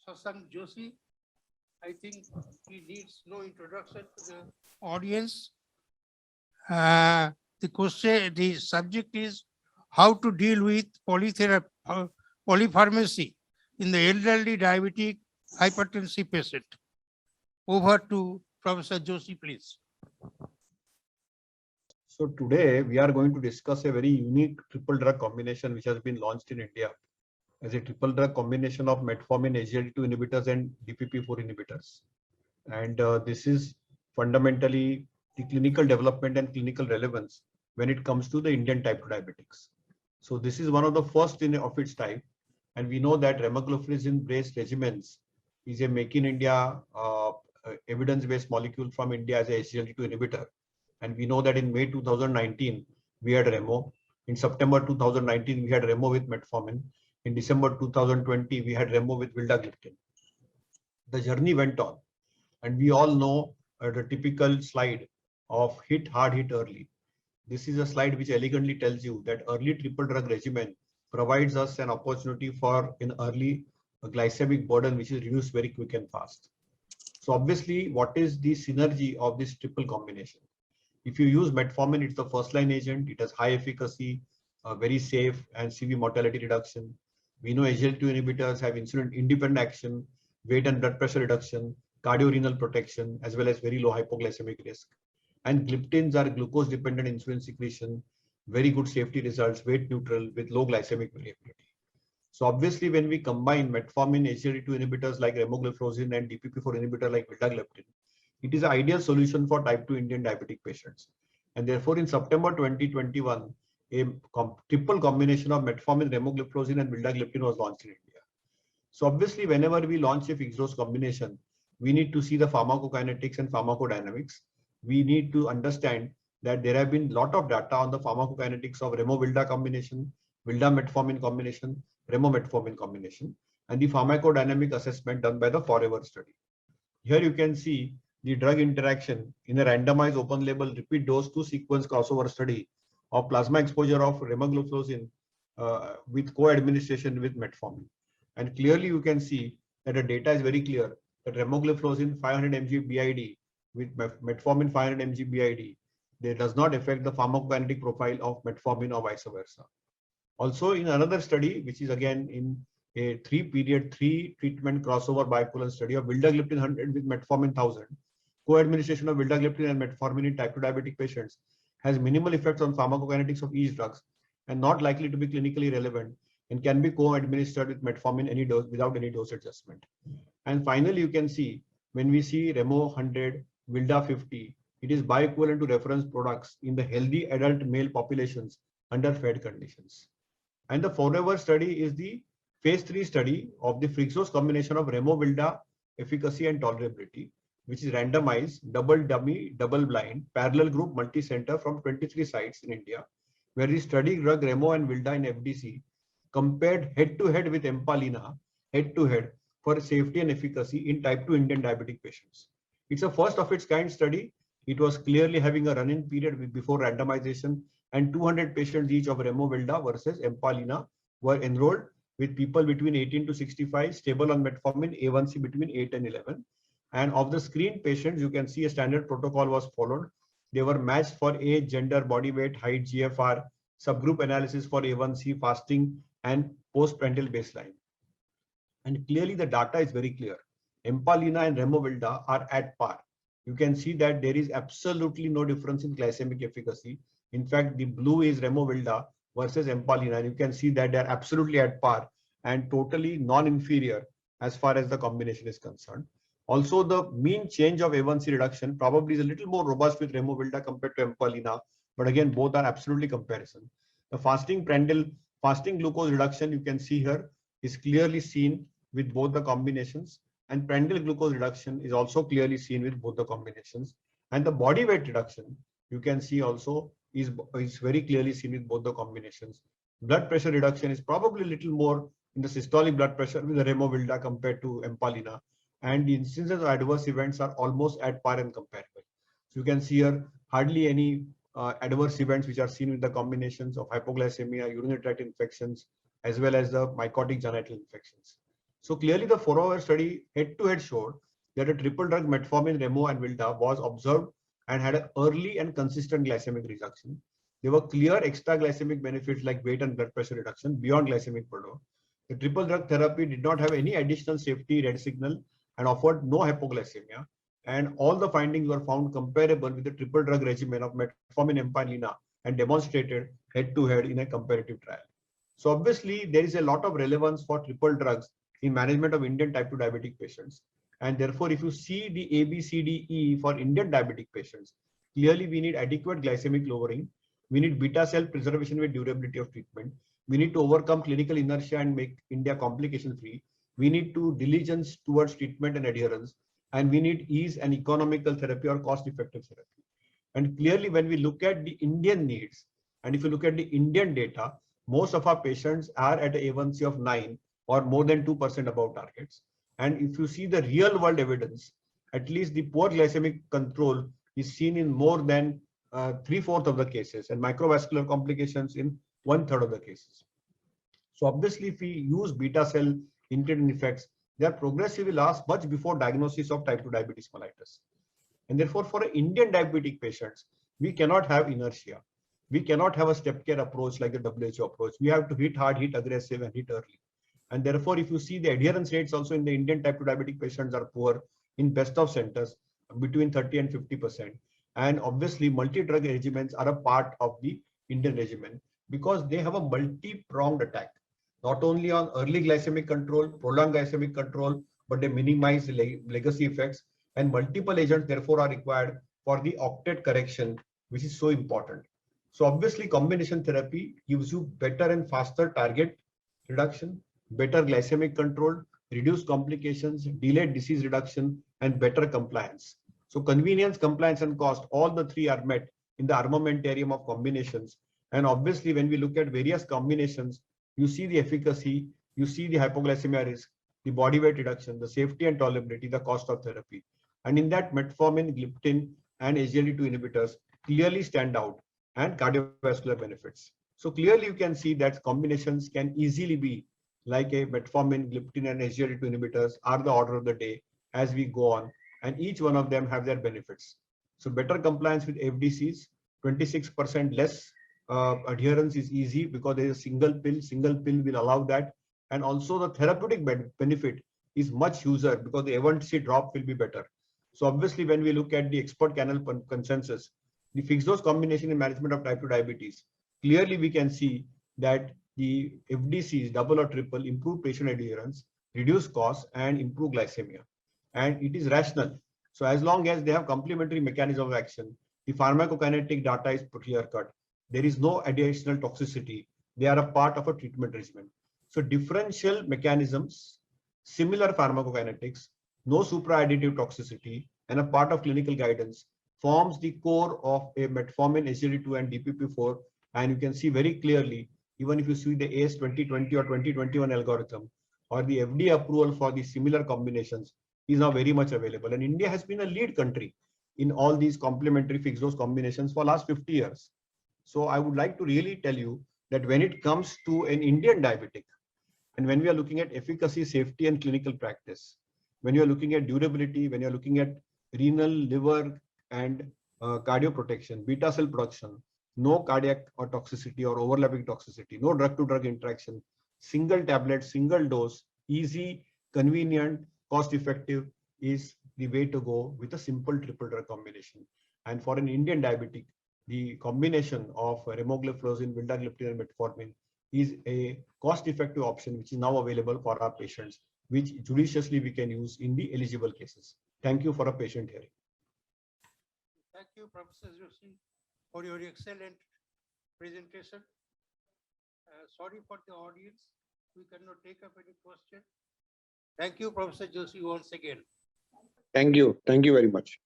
Sasank Joshi. I think he needs no introduction to the audience. The subject is how to deal with polypharmacy in the elderly diabetic hypertensive patient. Over to Professor Joshi, please. So today we are going to discuss a very unique triple drug combination which has been launched in India as a triple drug combination of metformin, SGLT2 inhibitors and DPP4 inhibitors. And this is fundamentally the clinical development and clinical relevance when it comes to the Indian type 2 diabetics. So this is one of the first of its type. And we know that remagliflozin-based regimens is a make in India evidence-based molecule from India as a SGLT2 inhibitor. And we know that in May 2019, we had Remo. In September 2019, we had Remo with metformin. In December 2020, we had Remo with vildagliptin. The journey went on. And we all know the typical slide of hit hard, hit early. This is a slide which elegantly tells you that early triple drug regimen provides us an opportunity for an early glycemic burden which is reduced very quick and fast. So obviously, what is the synergy of this triple combination? If you use metformin, it's the first line agent. It has high efficacy, very safe and CV mortality reduction. We know SGLT2 inhibitors have insulin independent action, weight and blood pressure reduction, cardiorenal protection, as well as very low hypoglycemic risk. And gliptins are glucose dependent insulin secretion, very good safety results, weight neutral with low glycemic variability. So obviously, when we combine metformin, SGLT2 inhibitors like remagliflozin and DPP4 inhibitor like vildagliptin, it is an ideal solution for type 2 Indian diabetic patients. And therefore, in September 2021, a triple combination of metformin, remagliflozin and vildagliptin was launched in India. So obviously, whenever we launch a fixed dose combination, we need to see the pharmacokinetics and pharmacodynamics. We need to understand that there have been a lot of data on the pharmacokinetics of Remo-Vilda combination, Vilda-metformin combination, Remo-metformin combination, and the pharmacodynamic assessment done by the Forever study. Here you can see the drug interaction in a randomized open label repeat dose 2 sequence crossover study of plasma exposure of remagliflozin with co-administration with metformin. And clearly you can see that the data is very clear that remagliflozin 500 mg BID with metformin 500 mg BID, they does not affect the pharmacokinetic profile of metformin or vice versa. Also in another study, which is again in a 3 treatment crossover bioequivalent study of vildagliptin 100 with metformin 1000, co-administration of vildagliptin and metformin in type 2 diabetic patients has minimal effects on pharmacokinetics of each drugs and not likely to be clinically relevant and can be co-administered with metformin any dose without any dose adjustment. And finally, you can see when we see Remo 100, Vilda 50, it is bioequivalent to reference products in the healthy adult male populations under fed conditions. And the Forever study is the phase 3 study of the fixed dose combination of Remo Vilda efficacy and tolerability, which is randomized, double dummy, double blind, parallel group multi-center from 23 sites in India, where the study drug Remo and Vilda in FDC compared head-to-head with Empalina, head-to-head for safety and efficacy in type 2 Indian diabetic patients. It's a first of its kind study. It was clearly having a run-in period before randomization, and 200 patients each of Remo Vilda versus Empalina were enrolled with people between 18 to 65, stable on metformin, A1C between 8 and 11. And of the screened patients, you can see a standard protocol was followed. They were matched for age, gender, body weight, height, GFR, subgroup analysis for A1C, fasting, and post-prandial baseline. And clearly the data is very clear. Empalina and Remo-Vilda are at par. You can see that there is absolutely no difference in glycemic efficacy. In fact, the blue is Remo-Vilda versus Empalina. And you can see that they are absolutely at par and totally non-inferior as far as the combination is concerned. Also, the mean change of A1C reduction probably is a little more robust with Remo-Vilda compared to Empalina, but again, both are absolutely comparison. The fasting glucose reduction you can see here is clearly seen with both the combinations, and prandial glucose reduction is also clearly seen with both the combinations. And the body weight reduction you can see also is very clearly seen with both the combinations. Blood pressure reduction is probably a little more in the systolic blood pressure with the Remo-Vilda compared to Empalina. And the instances of adverse events are almost at par and comparable. So you can see here hardly any adverse events which are seen with the combinations of hypoglycemia, urinary tract infections, as well as the mycotic genital infections. So clearly the 4-hour study head-to-head showed that a triple drug metformin, remo and vilda was observed and had an early and consistent glycemic reduction. There were clear extra glycemic benefits like weight and blood pressure reduction beyond glycemic control. The triple drug therapy did not have any additional safety red signal and offered no hypoglycemia. And all the findings were found comparable with the triple drug regimen of metformin, empirelina, and demonstrated head-to-head in a comparative trial. So obviously, there is a lot of relevance for triple drugs in management of Indian type 2 diabetic patients. And therefore, if you see the ABCDE for Indian diabetic patients, clearly we need adequate glycemic lowering. We need beta cell preservation with durability of treatment. We need to overcome clinical inertia and make India complication free. We need to diligence towards treatment and adherence. And we need ease and economical therapy or cost effective therapy. And clearly, when we look at the Indian needs, and if you look at the Indian data, most of our patients are at a A1C of 9 or more than 2% above targets. And if you see the real world evidence, at least the poor glycemic control is seen in more than 3/4 of the cases and microvascular complications in 1/3 of the cases. So obviously, if we use beta cell incretin effects, they are progressively last much before diagnosis of type 2 diabetes mellitus. And therefore, for Indian diabetic patients, we cannot have inertia. We cannot have a step care approach like the WHO approach. We have to hit hard, hit aggressive, and hit early. And therefore, if you see the adherence rates also in the Indian type 2 diabetic patients are poor in best of centers, between 30 and 50%. And obviously, multi-drug regimens are a part of the Indian regimen because they have a multi-pronged attack, not only on early glycemic control, prolonged glycemic control, but they minimize the legacy effects. And multiple agents therefore are required for the octet correction, which is so important. So obviously combination therapy gives you better and faster target reduction, better glycemic control, reduced complications, delayed disease reduction, and better compliance. So convenience, compliance, and cost, all the three are met in the armamentarium of combinations. And obviously when we look at various combinations, you see the efficacy, you see the hypoglycemia risk, the body weight reduction, the safety and tolerability, the cost of therapy. And in that, metformin, gliptin, and SGLT2 inhibitors clearly stand out, and cardiovascular benefits. So clearly you can see that combinations can easily be like a metformin, gliptin, and SGLT2 inhibitors are the order of the day as we go on, and each one of them have their benefits. So better compliance with FDCs, 26% less adherence is easy because there is a single pill will allow that. And also the therapeutic benefit is much user because the A1C drop will be better. So obviously, when we look at the expert panel consensus, the fixed dose combination in management of type 2 diabetes, clearly we can see that the FDCs, double or triple, improve patient adherence, reduce costs, and improve glycemia. And it is rational. So as long as they have complementary mechanism of action, the pharmacokinetic data is clear cut. There is no additional toxicity. They are a part of a treatment regimen. So differential mechanisms, similar pharmacokinetics, no supra-additive toxicity, and a part of clinical guidance forms the core of a metformin, SGLT2, and DPP4. And you can see very clearly, even if you see the ACE 2020 or 2021 algorithm or the FDA approval for the similar combinations is now very much available. And India has been a lead country in all these complementary fixed dose combinations for last 50 years. So I would like to really tell you that when it comes to an Indian diabetic, and when we are looking at efficacy, safety, and clinical practice, when you're looking at durability, when you're looking at renal, liver, and cardio protection, beta cell production, no cardiac or toxicity or overlapping toxicity, no drug-to-drug interaction, single tablet, single dose, easy, convenient, cost-effective is the way to go with a simple triple drug combination. And for an Indian diabetic, the combination of remogliflozin, vildagliptin, and metformin is a cost-effective option which is now available for our patients, which judiciously we can use in the eligible cases. Thank you for a patient hearing. Thank you, Professor Joshi, for your excellent presentation. Sorry for the audience. We cannot take up any question. Thank you, Professor Joshi, once again. Thank you. Thank you very much.